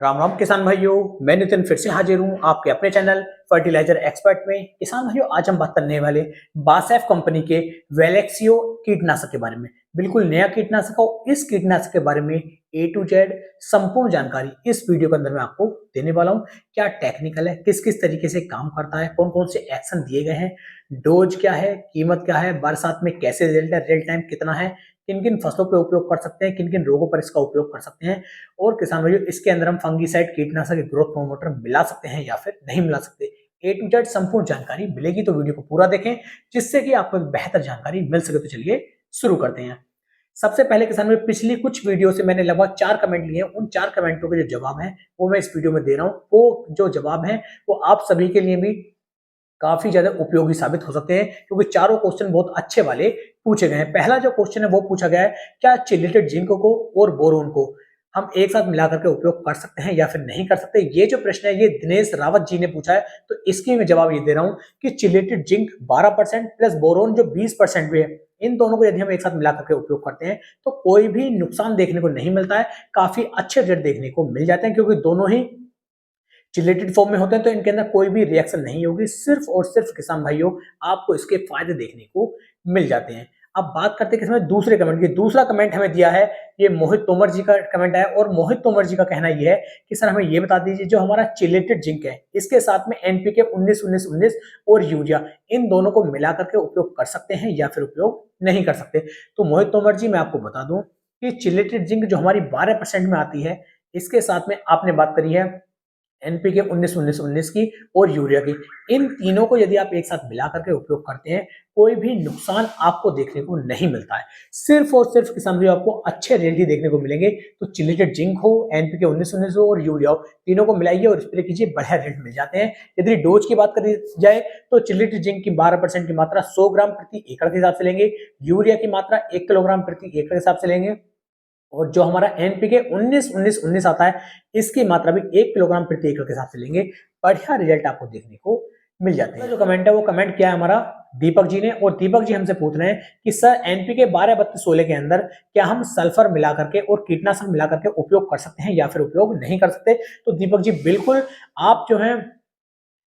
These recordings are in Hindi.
राम राम किसान भाइयों, मैं नितिन फिर से हाजिर हूँ आपके अपने चैनल फर्टिलाइजर एक्सपर्ट में। किसान भाइयों, आज हम बात करने वाले बासेफ कंपनी के वेलेक्सियो कीटनाशक के बारे में। बिल्कुल नया कीटनाशक हो, इस कीटनाशक के बारे में ए टू जेड संपूर्ण जानकारी इस वीडियो के अंदर मैं आपको देने वाला हूँ। क्या टेक्निकल है, किस किस तरीके से काम करता है, कौन कौन से एक्शन दिए गए हैं, डोज क्या है, कीमत क्या है, बरसात में कैसे रिजल्ट है, रियल टाइम कितना है, किन किन फसलों पर उपयोग कर सकते हैं, किन किन रोगों पर इसका उपयोग कर सकते हैं, और किसान भाइयों इसके अंदर हम फंगीसाइड कीटनाशक ग्रोथ प्रोमोटर मिला सकते हैं या फिर नहीं मिला सकते। ए टू जेड संपूर्ण जानकारी मिलेगी, तो वीडियो को पूरा देखें जिससे कि आपको बेहतर जानकारी मिल सके। तो चलिए शुरू करते हैं। सबसे पहले किसान भाई, पिछली कुछ वीडियो से मैंने लगभग 4 कमेंट लिए हैं। उन 4 कमेंटों के जो जवाब हैं वो मैं इस वीडियो में दे रहा हूं। वो जो जवाब हैं वो आप सभी के लिए भी काफी ज्यादा उपयोगी साबित हो सकते हैं, क्योंकि चारों क्वेश्चन बहुत अच्छे वाले पूछे गए हैं। पहला जो क्वेश्चन है वो पूछा गया है, क्या चिलेटेड जिंक को और बोरोन को हम एक साथ मिलाकर के उपयोग कर सकते हैं या फिर नहीं कर सकते। ये जो प्रश्न है ये दिनेश रावत जी ने पूछा है, तो इसकी मैं जवाब ये दे रहा हूं कि चिलेटेड जिंक 12% प्लस बोरोन जो 20% भी है, इन दोनों को यदि हम एक साथ मिलाकर के उपयोग करते हैं तो कोई भी नुकसान देखने को नहीं मिलता है। काफी अच्छे रिजल्ट देखने को मिल जाते हैं, क्योंकि दोनों ही चिलेटेड फॉर्म में होते हैं, तो इनके अंदर कोई भी रिएक्शन नहीं होगी। सिर्फ और सिर्फ किसान भाइयों आपको इसके फायदे देखने को मिल जाते हैं। अब बात करते हैं किसान दूसरे कमेंट की। दूसरा कमेंट हमें दिया है, ये मोहित तोमर जी का कमेंट है, और मोहित तोमर जी का कहना यह है कि सर हमें ये बता दीजिए, जो हमारा चिलेटेड जिंक है इसके साथ में एनपीके 19-19-19 और यूरिया, इन दोनों को मिला करके उपयोग कर सकते हैं या फिर उपयोग नहीं कर सकते। तो मोहित तोमर जी, मैं आपको बता दूं कि चिलेटेड जिंक जो हमारी 12% में आती है, इसके साथ में आपने बात करी है एनपीके 19-19-19 की और यूरिया की, इन तीनों को यदि आप एक साथ मिला करके उपयोग करते हैं, कोई भी नुकसान आपको देखने को नहीं मिलता है। सिर्फ और सिर्फ किसान भाई आपको अच्छे रिजल्ट ही देखने को मिलेंगे। तो चिलेटेड जिंक हो, एनपीके 19-19 हो और यूरिया हो, तीनों को मिलाइए और स्प्रे कीजिए, बढ़िया रिजल्ट मिल जाते हैं। यदि डोज की बात करी जाए तो चिलेटेड जिंक की 12% की मात्रा 100 ग्राम प्रति एकड़ के हिसाब से लेंगे, यूरिया की मात्रा 1 किलोग्राम प्रति एकड़ के हिसाब से लेंगे, और जो हमारा एनपीके 19-19-19 आता है इसकी मात्रा भी 1 किलोग्राम प्रति एकड़ के हिसाब से लेंगे। बढ़िया रिजल्ट आपको देखने को मिल जाते हैं। जो कमेंट है वो कमेंट किया है हमारा दीपक जी ने, और दीपक जी हमसे पूछ रहे हैं कि सर एनपीके 12-32-16 के अंदर क्या हम सल्फर मिला करके और कीटनाशक मिला करके उपयोग कर सकते हैं या फिर उपयोग नहीं कर सकते। तो दीपक जी बिल्कुल, आप जो है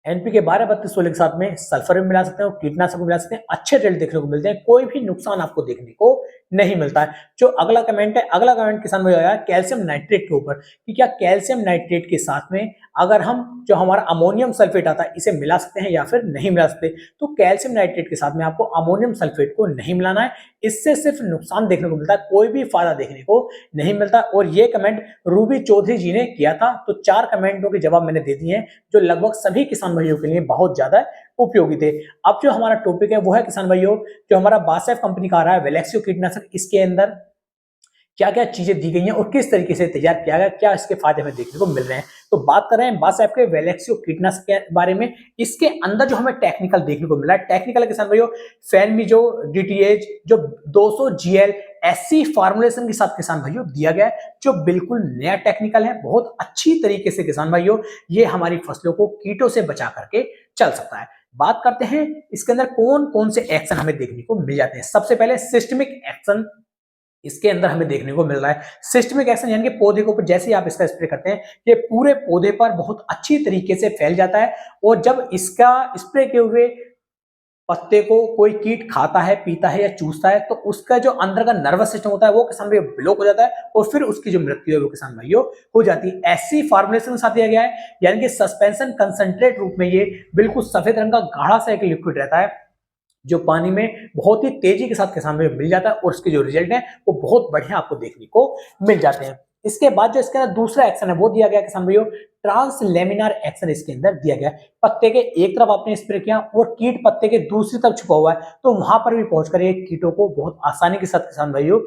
एनपीके 12-32-16 के साथ में सल्फर भी मिला सकते हैं और कीटनाशक भी मिला सकते हैं। अच्छे रिजल्ट देखने को मिलते हैं, कोई भी नुकसान आपको देखने को नहीं मिलता है। जो अगला कमेंट है, अगला कमेंट किसान भाई आया कैल्शियम नाइट्रेट के ऊपर, कि क्या कैल्शियम नाइट्रेट के साथ में अगर हम जो हमारा अमोनियम सल्फेट आता है इसे मिला सकते हैं या फिर नहीं मिला सकते। तो कैल्शियम नाइट्रेट के साथ में आपको अमोनियम सल्फेट को नहीं मिलाना है, इससे सिर्फ नुकसान देखने को मिलता है, कोई भी फायदा देखने को नहीं मिलता। और ये कमेंट रूबी चौधरी जी ने किया था। तो 4 कमेंटों के जवाब मैंने दे दिए हैं, जो लगभग सभी किसान भाइयों के लिए बहुत ज्यादा उपयोगी थे। अब जो हमारा टॉपिक है वो है किसान भाइयों, जो हमारा बासेफ कंपनी का आ रहा है वेलेक्सियो कीटनाशक, इसके अंदर क्या क्या चीजें दी गई हैं और किस तरीके से तैयार किया गया, क्या इसके फायदे हमें देखने को मिल रहे हैं। तो बात कर रहे हैं बासेफ के वेलेक्सियो कीटनाशक के बारे में। इसके अंदर जो हमें टेक्निकल देखने को मिला है, टेक्निकल किसान भाइयों फेनमिजो डीटीएच जो 200 जीएल एससी फार्मुलेशन के साथ किसान भाइयों दिया गया है, जो बिल्कुल नया टेक्निकल है। बहुत अच्छी तरीके से किसान भाइयों ये हमारी फसलों को कीटों से बचा करके चल सकता है। बात करते हैं इसके अंदर कौन कौन से एक्शन हमें देखने को मिल जाते हैं। सबसे पहले सिस्टमिक एक्शन इसके अंदर हमें देखने को मिल रहा है। सिस्टमिक एक्शन यानी कि पौधे के ऊपर जैसे ही आप इसका स्प्रे करते हैं, ये पूरे पौधे पर बहुत अच्छी तरीके से फैल जाता है, और जब इसका स्प्रे किए हुए पत्ते को कोई कीट खाता है, पीता है या चूसता है, तो उसका जो अंदर का नर्वस सिस्टम होता है वो किसान भाइयों ब्लॉक हो जाता है, और फिर उसकी जो मृत्यु है वो किसान भाइयों हो जाती है। ऐसी फार्मुलेशन के साथ दिया गया है, यानी कि सस्पेंशन कंसंट्रेट रूप में ये बिल्कुल सफेद रंग का गाढ़ा सा एक लिक्विड रहता है, जो पानी में बहुत ही तेजी के साथ किसान भाइयों मिल जाता है, और उसके जो रिजल्ट है वो बहुत बढ़िया आपको देखने को मिल जाते हैं। इसके बाद जो इसके अंदर दूसरा एक्शन है वो दिया गया किसान भाइयों ट्रांसलेमिनार एक्शन, इसके अंदर दिया गया। पत्ते के एक तरफ आपने स्प्रे किया और कीट पत्ते के दूसरी तरफ छुपा हुआ है, तो वहां पर भी पहुंचकर ये कीटों को बहुत आसानी के साथ किसान भाइयों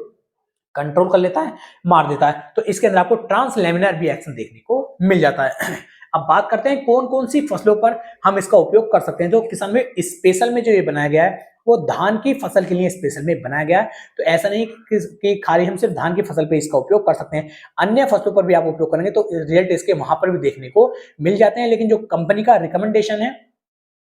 कंट्रोल कर लेता है, मार देता है। तो इसके अंदर आपको ट्रांसलेमिनार भी एक्शन देखने को मिल जाता है। अब बात करते हैं कौन कौन सी फसलों पर हम इसका उपयोग कर सकते हैं। जो किसान में स्पेशल में जो ये बनाया गया है वो धान की फसल के लिए स्पेशल में बनाया गया है। तो ऐसा नहीं कि खाली हम सिर्फ धान की फसल पे इसका उपयोग कर सकते हैं, अन्य फसलों पर भी आप उपयोग करेंगे तो रिजल्ट इसके वहां पर भी देखने को मिल जाते हैं। लेकिन जो कंपनी का रिकमेंडेशन है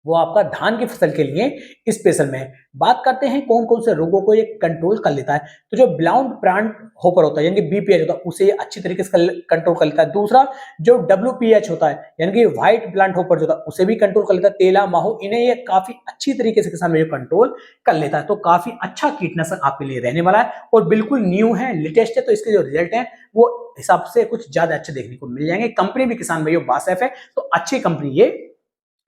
वो आपका धान की फसल के लिए स्पेशल में है। बात करते हैं कौन कौन से रोगों को ये कंट्रोल कर लेता है। तो जो ब्लाउंड प्लांट होपर होता है यानी कि बीपीएच होता है उसे अच्छी तरीके से कंट्रोल कर लेता है। दूसरा जो डब्ल्यूपीएच होता है यानी कि व्हाइट प्लांट होपर जो होता है उसे भी कंट्रोल कर लेता है। तेला माहू इन्हें ये काफी अच्छी तरीके से किसान भाई कंट्रोल कर लेता है। तो काफी अच्छा कीटनाशक आपके लिए रहने वाला है और बिल्कुल न्यू है, लेटेस्ट है। तो इसके जो रिजल्ट है वो हिसाब से कुछ ज्यादा अच्छे देखने को मिल जाएंगे। कंपनी भी किसान भाइयों बासफ है, तो अच्छी कंपनी ये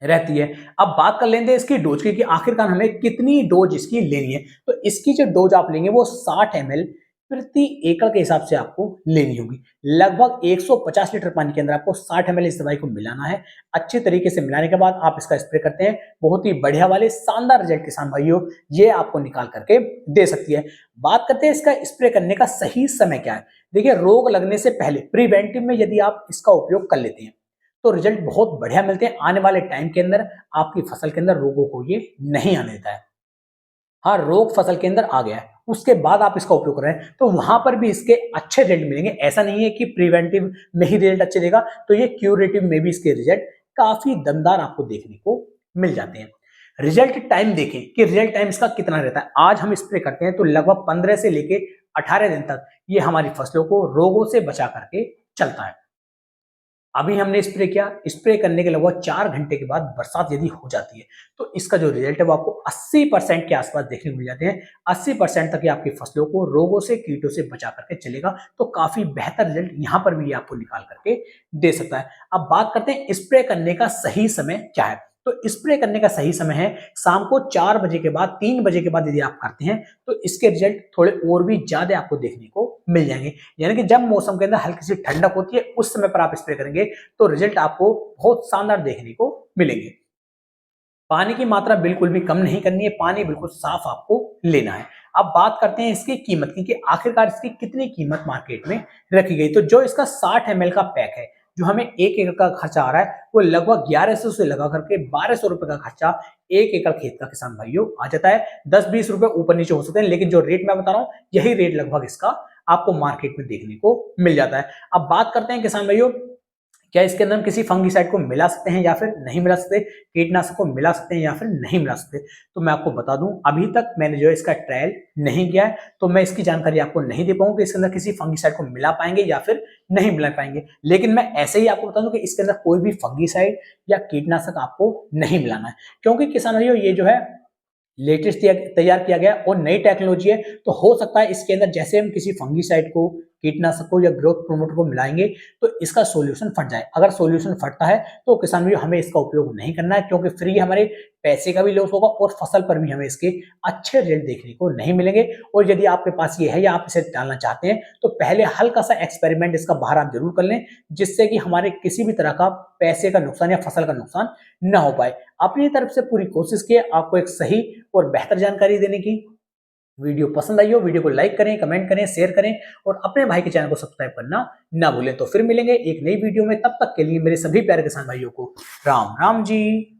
रहती है। अब बात कर लेते हैं इसकी डोज की कि आखिरकार हमें कितनी डोज इसकी लेनी है। तो इसकी जो डोज आप लेंगे वो 60 ml प्रति एकड़ के हिसाब से आपको लेनी होगी। लगभग 150 लीटर पानी के अंदर आपको 60 ml इस दवाई को मिलाना है। अच्छी तरीके से मिलाने के बाद आप इसका स्प्रे करते हैं, बहुत ही बढ़िया वाले शानदार रिजल्ट किसान भाइयों ये आपको निकाल करके दे सकती है। बात करते हैं इसका स्प्रे करने का सही समय क्या है। देखिए, रोग लगने से पहले प्रिवेंटिव में यदि आप इसका उपयोग कर लेते हैं तो रिजल्ट बहुत बढ़िया मिलते हैं। आने वाले टाइम के अंदर आपकी फसल के अंदर रोगों को ये नहीं आने देता है। हाँ, रोग फसल के अंदर आ गया है, उसके बाद आप इसका उपयोग कर रहे हैं तो वहां पर भी इसके अच्छे रिजल्ट मिलेंगे। ऐसा नहीं है कि प्रिवेंटिव में ही रिजल्ट अच्छे देगा, तो ये क्यूरेटिव में भी इसके रिजल्ट काफी दमदार आपको देखने को मिल जाते हैं। रिजल्ट टाइम देखें कि रिजल्ट टाइम इसका कितना रहता है। आज हम स्प्रे करते हैं तो लगभग 15 से लेके 18 दिन तक ये हमारी फसलों को रोगों से बचा करके चलता है। अभी हमने स्प्रे किया, स्प्रे करने के लगभग 4 घंटे के बाद बरसात यदि हो जाती है तो इसका जो रिजल्ट है वो आपको 80% के आसपास देखने को मिल जाते हैं। 80% तक ये आपकी फसलों को रोगों से कीटों से बचा करके चलेगा, तो काफी बेहतर रिजल्ट यहाँ पर भी आपको निकाल करके दे सकता है। अब बात करते हैं स्प्रे करने का सही समय क्या है। तो स्प्रे करने का सही समय है शाम को 4 बजे के बाद, 3 बजे के बाद यदि आप करते हैं तो इसके रिजल्ट थोड़े और भी ज्यादा आपको देखने को मिल जाएंगे। यानी कि जब मौसम के अंदर हल्की सी ठंडक होती है उस समय पर आप स्प्रे करेंगे तो रिजल्ट आपको बहुत शानदार देखने को मिलेंगे। पानी की मात्रा बिल्कुल भी कम नहीं करनी है, पानी बिल्कुल साफ आपको लेना है। अब बात करते हैं इसकी कीमत की कि आखिरकार इसकी कितनी कीमत मार्केट में रखी गई। तो जो इसका 60 ml का पैक है, जो हमें 1 एकड़ का खर्चा आ रहा है वो लगभग 1100 से लगा करके 1200 रुपए का खर्चा 1 एकड़ खेत का किसान भाइयों आ जाता है। 10-20 रुपए ऊपर नीचे हो सकते हैं, लेकिन जो रेट मैं बता रहा हूँ यही रेट लगभग इसका आपको मार्केट में देखने को मिल जाता है। अब बात करते हैं किसान भाइयों, क्या इसके अंदर हम किसी फंगिसाइड को मिला सकते हैं या फिर नहीं मिला सकते, कीटनाशक को मिला सकते हैं या फिर नहीं मिला सकते। तो मैं आपको बता दूं, अभी तक मैंने जो है इसका ट्रायल नहीं किया है तो मैं इसकी जानकारी आपको नहीं दे पाऊंगा कि इसके अंदर किसी फंगिसाइड को मिला पाएंगे या फिर नहीं मिला पाएंगे। लेकिन मैं ऐसे ही आपको बता दूं कि इसके अंदर कोई भी फंगिसाइड या कीटनाशक आपको नहीं मिलाना है, क्योंकि किसान भाइयों ये जो है लेटेस्ट तैयार किया गया और नई टेक्नोलॉजी है। तो हो सकता है इसके अंदर जैसे हम किसी फंगिसाइड को, कीटनाशक को या ग्रोथ प्रोमोटर को मिलाएंगे तो इसका सॉल्यूशन फट जाए। अगर सॉल्यूशन फटता है तो किसान भाइयों हमें इसका उपयोग नहीं करना है, क्योंकि फ्री हमारे पैसे का भी लॉस होगा और फसल पर भी हमें इसके अच्छे रिजल्ट देखने को नहीं मिलेंगे। और यदि आपके पास ये है या आप इसे डालना चाहते हैं तो पहले हल्का सा एक्सपेरिमेंट इसका बाहर आप जरूर कर लें, जिससे कि हमारे किसी भी तरह का पैसे का नुकसान या फसल का नुकसान न हो पाए। अपनी तरफ से पूरी कोशिश की आपको एक सही और बेहतर जानकारी देने की। वीडियो पसंद आई हो, वीडियो को लाइक करें, कमेंट करें, शेयर करें और अपने भाई के चैनल को सब्सक्राइब करना ना भूलें। तो फिर मिलेंगे एक नई वीडियो में, तब तक के लिए मेरे सभी प्यारे किसान भाइयों को राम राम जी।